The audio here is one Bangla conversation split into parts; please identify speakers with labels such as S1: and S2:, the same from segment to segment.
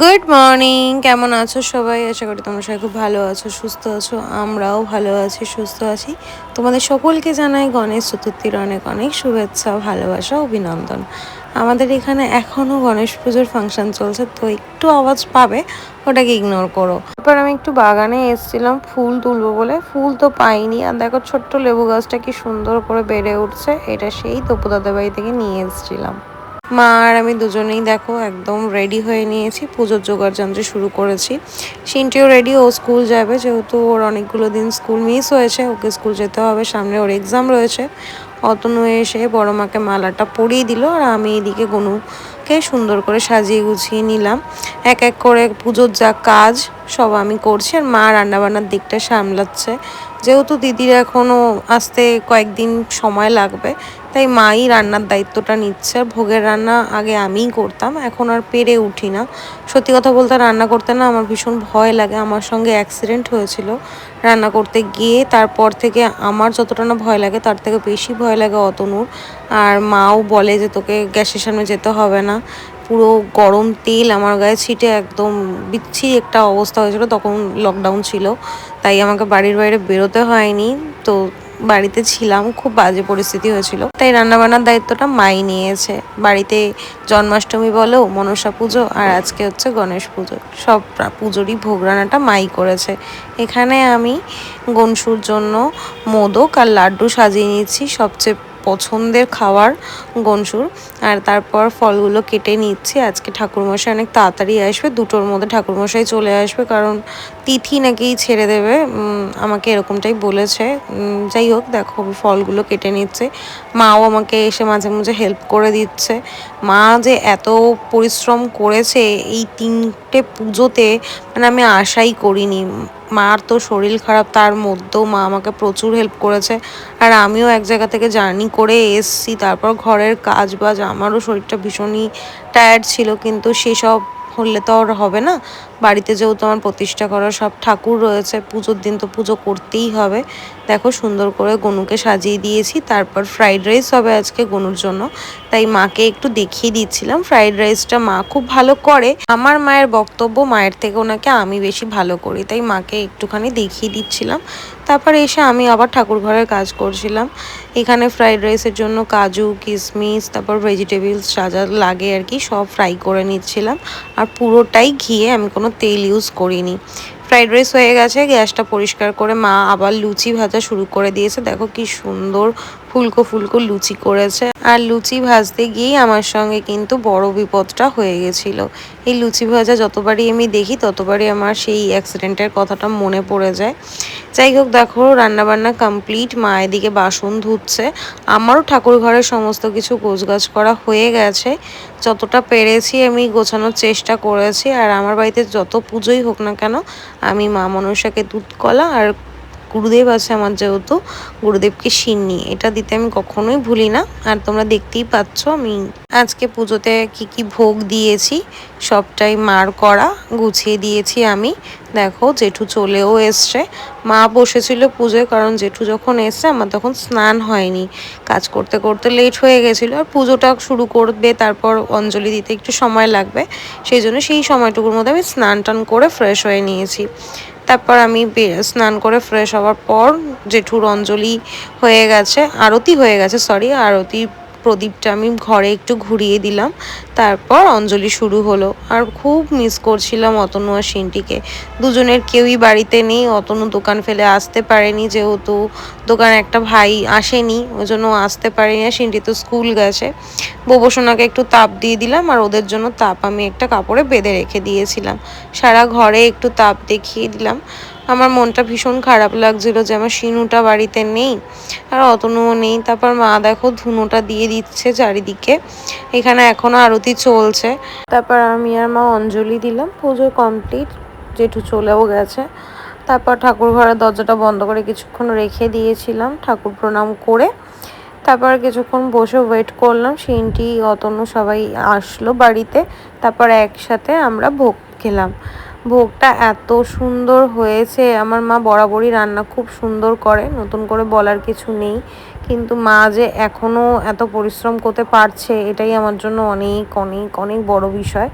S1: গুড মর্নিং, কেমন আছো সবাই? আশা করি তোমরা সবাই খুব ভালো আছো, সুস্থ আছো। আমরাও ভালো আছি, সুস্থ আছি। তোমাদের সকলকে জানাই গণেশ চতুর্থীর অনেক অনেক শুভেচ্ছা, ভালোবাসা, অভিনন্দন। আমাদের এখানে এখনও গণেশ পুজোর ফাংশন চলছে, তো একটু আওয়াজ পাবে, ওটাকে ইগনোর করো। তারপর আমি একটু বাগানে এসেছিলাম ফুল তুলবো বলে, ফুল তো পাইনি। আর দেখো ছোট্ট লেবু গাছটা কি সুন্দর করে বেড়ে উঠছে, এটা সেই তপু দাদা বাড়ি থেকে নিয়ে এসেছিলাম। মা আর আমি দুজনেই দেখো একদম রেডি হয়ে নিয়েছি, পুজোর জোগাড় যন্ত্র শুরু করেছি। সিনটিও রেডি, ও স্কুল যাবে, যেহেতু ওর অনেকগুলো দিন স্কুল মিস হয়েছে, ওকে স্কুল যেতে হবে, সামনে ওর এক্সাম রয়েছে। অতনু এসে বড় মাকে মালাটা পরিয়ে দিল, আর আমি এদিকে গনুকে সুন্দর করে সাজিয়ে গুছিয়ে নিলাম। এক এক করে পুজোর যা কাজ সব আমি করছি, আর মা রান্নাবান্নার দিকটা সামলাচ্ছে। যেহেতু দিদির এখনও আসতে কয়েকদিন সময় লাগবে, তাই মাই রান্নার দায়িত্বটা নিচ্ছে। আর ভোগের রান্না আগে আমিই করতাম, এখন আর পেরে উঠি না। সত্যি কথা বলতে রান্না করতে না আমার ভীষণ ভয় লাগে। আমার সঙ্গে অ্যাক্সিডেন্ট হয়েছিল রান্না করতে গিয়ে, তারপর থেকে আমার যতটা না ভয় লাগে তার থেকে বেশি ভয় লাগে অতনুর। আর মাও বলে যে তোকে গ্যাসের সামনে যেতে হবে না। পুরো গরম তেল আমার গায়ে ছিটে একদম বিচ্ছিরি একটা অবস্থা হয়েছিল, তখন লকডাউন ছিল, তাই আমাকে বাড়ির বাইরে বেরোতে হয়নি। তো বাড়িতে ছিলাম, খুব বাজে পরিস্থিতি হয়েছিল, তাই রান্নাবান্নার দায়িত্বটা মাই নিয়েছে। বাড়িতে জন্মাষ্টমী বলো, মনসা পুজো, আর আজকে হচ্ছে গণেশ পুজো, সব পুজোরই ভোগ রান্নাটা মাই করেছে। এখানে আমি গনসুর জন্য মোদক আর লাড্ডু সাজিয়ে নিচ্ছি, সবচেয়ে পছন্দের খাবার গনসুর। আর তারপর ফলগুলো কেটে নিচ্ছি। আজকে ঠাকুরমশাই অনেক তাড়াতাড়ি আসবে, 2টোর মধ্যে ঠাকুরমশাই চলে আসবে, কারণ তিথি নাকি ছেড়ে দেবে, আমাকে এরকমটাই বলেছে। যাই হোক, দেখো ফলগুলো কেটে নিচ্ছে। মাও আমাকে এসে মাঝে মাঝে হেল্প করে দিচ্ছে। মা যে এত পরিশ্রম করেছে এই 3টে পুজোতে, মানে আমি আশাই করিনি। মার তো শরীর খারাপ, তার মধ্যেও মা আমাকে প্রচুর হেল্প করেছে। আর আমিও এক জায়গা থেকে জার্নি করে এসছি, তারপর ঘরের কাজ বাজ, আমারও শরীরটা ভীষণই টায়ার্ড ছিল, কিন্তু সেসব হলে তো আর হবে না। বাড়িতে যেহেতু আমার প্রতিষ্ঠা করা সব ঠাকুর রয়েছে, পুজোর দিন তো পুজো করতেই হবে। দেখো সুন্দর করে গনুকে সাজিয়ে দিয়েছি। তারপর ফ্রাইড রাইস হবে আজকে গনুর জন্য, তাই মাকে একটু দেখিয়ে দিচ্ছিলাম। ফ্রাইড রাইসটা মা খুব ভালো করে। আমার মায়ের বক্তব্য, মায়ের থেকে ওনাকে আমি বেশি ভালো করি, তাই মাকে একটুখানি দেখিয়ে দিচ্ছিলাম। তারপর এসে আমি আবার ঠাকুর ঘরের কাজ করছিলাম। এখানে ফ্রাইড রাইসের জন্য কাজু, কিশমিশ, তারপর ভেজিটেবলস যা যা লাগে আর কি সব ফ্রাই করে নিচ্ছিলাম। আর পুরোটাই ঘিয়ে, আমি কোনো তেল ইউজ করিনি। ফ্রাইড রাইস হয়ে গেছে, গ্যাসটা পরিষ্কার করে মা আবার লুচি ভাজা শুরু করে দিয়েছে। দেখো কি সুন্দর ফুলকো ফুলকো লুচি করেছে। আর লুচি ভাজতে গিয়েই আমার সঙ্গে কিন্তু বড় বিপদটা হয়ে গেছিলো। এই লুচি ভাজা যতবারই আমি দেখি ততবারই আমার সেই অ্যাক্সিডেন্টের কথাটা মনে পড়ে যায়। যাই হোক, দেখো রান্নাবান্না কমপ্লিট, মা এদিকে বাসন ধুচ্ছে। আমারও ঠাকুর ঘরের সমস্ত কিছু গোছগাছ করা হয়ে গেছে। যতটা পেরেছি আমি গোছানোর চেষ্টা করেছি। আর আমার বাড়িতে যত পুজোই হোক না কেন, আমি মা মনসাকে দুধ কলা আর গুরুদেব আছে আমার, যেহেতু গুরুদেবকে সিন্নি এটা দিতে আমি কখনোই ভুলি না। আর তোমরা দেখতেই পাচ্ছ আমি আজকে পুজোতে কি কি ভোগ দিয়েছি, সবটাই মার করা গুছিয়ে দিয়েছি আমি। দেখো জেঠু চলেও এসছে। মা বসেছিল পুজোয়, কারণ জেঠু যখন এসছে আমার তখন স্নান হয়নি, কাজ করতে করতে লেট হয়ে গেছিলো। আর পুজোটা শুরু করবে, তারপর অঞ্জলি দিতে একটু সময় লাগবে, সেই জন্য সেই সময়টুকুর মধ্যে আমি স্নান টান করে ফ্রেশ হয়ে নিয়েছি। তারপর আমি স্নান করে ফ্রেশ হওয়ার পর জেঠুর অঞ্জলি হয়ে গেছে, আরতি হয়ে গেছে, সরি, আরতি প্রদীপটা আমি ঘরে একটু ঘুরিয়ে দিলাম। তারপর অঞ্জলি শুরু হলো। আর খুব মিস করছিলাম অতনু আর সিনটিকে। দুজনের কেউই বাড়িতে নেই। অতনু দোকান ফেলে আসতে পারেনি, যেহেতু দোকানে একটা ভাই আসেনি, ওই জন্য আসতে পারেনি। আর সিনটি তো স্কুল গেছে। বোবসোনাকে একটু তাপ দিয়ে দিলাম, আর ওদের জন্য তাপ আমি একটা কাপড়ে বেঁধে রেখে দিয়েছিলাম। সারা ঘরে একটু তাপ দেখিয়ে দিলাম। আমার মনটা ভীষণ খারাপ লাগছিল যে আমার শিনুটা বাড়িতে নেই, আর অতনুও নেই। তারপর মা দেখো ধুনোটা দিয়ে দিচ্ছে চারিদিকে, এখানে এখনো আরতি চলছে। তারপর আমি আর মা অঞ্জলি দিলাম, পুজো কমপ্লিট, জেঠু চলেও গেছে। তারপর ঠাকুর ঘরের দরজাটা বন্ধ করে কিছুক্ষণ রেখে দিয়েছিলাম ঠাকুর প্রণাম করে। তারপর কিছুক্ষণ বসে ওয়েট করলাম, সিনটি অতনু সবাই আসলো বাড়িতে। তারপর একসাথে আমরা ভোগ খেলাম। ভোগটা এত সুন্দর হয়েছে। আমার মা বরাবরই রান্না খুব সুন্দর করে, নতুন করে বলার কিছু নেই। কিন্তু মা যে এখনও এত পরিশ্রম করতে পারছে এটাই আমার জন্য অনেক অনেক অনেক বড় বিষয়।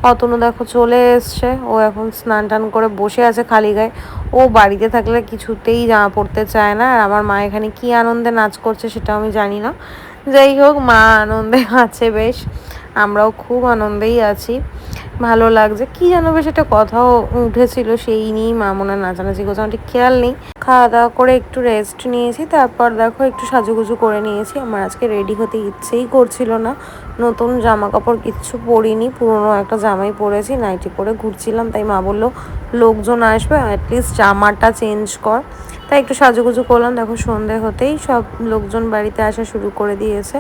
S1: অতনু দেখো চলে এসছে, ও এখন স্নান টান করে বসে আছে খালি গায়ে। ও বাড়িতে থাকলে কিছুতেই জামা পরতে চায় না। আর আমার মা এখানে কি আনন্দে নাচ করছে সেটা আমি জানি না। যাই হোক, মা আনন্দে আছে বেশ, আমরাও খুব আনন্দেই আছি, ভালো লাগছে। কি যেন বেশ একটা কথাও উঠেছিল, সেই নিয়েই মা মনে নাচানাচি করছে, আমার ঠিক খেয়াল নেই। খাওয়া দাওয়া করে একটু রেস্ট নিয়েছি, তারপর দেখো একটু সাজুগুজু করে নিয়েছি। আমার আজকে রেডি হতে ইচ্ছেই করছিল না, নতুন জামা কাপড় কিচ্ছু পরিনি, পুরনো একটা জামাই পরেছি, নাইটি পরে ঘুরছিলাম। তাই মা বললো লোকজন আসবে, অ্যাটলিস্ট জামাটা চেঞ্জ কর। তাই একটু সাজুগুজু করলাম। দেখো সন্ধে হতেই সব লোকজন বাড়িতে আসা শুরু করে দিয়েছে।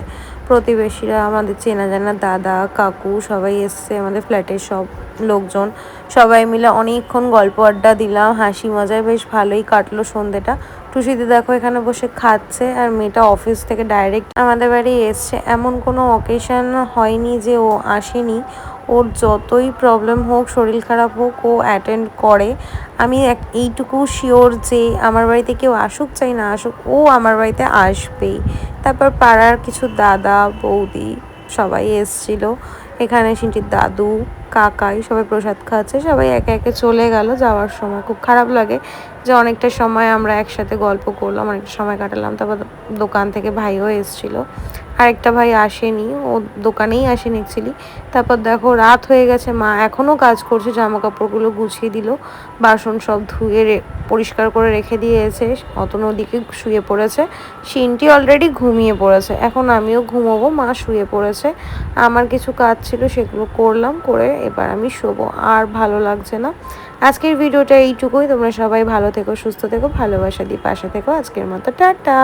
S1: প্রতিবেশীরা, আমাদের চেনা জানা দাদা কাকু সবাই এসছে, আমাদের ফ্ল্যাটের সব লোকজন সবাই মিলে অনেকক্ষণ গল্প আড্ডা দিলাম, হাসি মজায় বেশ ভালোই কাটলো সন্ধেটা। টুসিদি দেখো এখানে বসে খাচ্ছে, আর মেয়েটা অফিস থেকে ডাইরেক্ট আমাদের বাড়ি এসছে। এমন কোনো অকেশন হয়নি যে ও আসেনি। ওর যতই প্রবলেম হোক, শরীর খারাপ হোক, ও অ্যাটেন্ড করে। আমি এইটুকু শিওর যে আমার বাড়িতে কেউ আসুক চাই না আসুক, ও আমার বাড়িতে আসবেই। তারপর পাড়ার কিছু দাদা বৌদি সবাই এসছিল এখানে, সিনটির দাদু কাকাই সবাই প্রসাদ খাচ্ছে। সবাই একে একে চলে গেল। যাওয়ার সময় খুব খারাপ লাগে যে অনেকটা সময় আমরা একসাথে গল্প করলাম, অনেকটা সময় কাটালাম। তারপর দোকান থেকে ভাইও এসেছিলো, আরেকটা ভাই আসেনি, ও দোকানেই আসেনি অ্যাকচুয়ালি। তারপর দেখো রাত হয়ে গেছে, মা এখনও কাজ করছে, জামা কাপড়গুলো গুছিয়ে দিল, বাসন সব ধুয়ে পরিষ্কার করে রেখে দিয়েছে। অতনু ওদিকে শুয়ে পড়েছে, সিনটি অলরেডি ঘুমিয়ে পড়েছে। এখন আমিও ঘুমোবো, মা শুয়ে পড়েছে। আমার কিছু কাজ ছিল সেগুলো করলাম, করে এবার আমি শোবো। আর ভালো লাগছে না। আজকের ভিডিওটা এইটুকুই। তোমরা সবাই ভালো থেকো, সুস্থ থেকো, ভালোবাসা দিয়ে পাশে থেকো। আজকের মতো টাটা।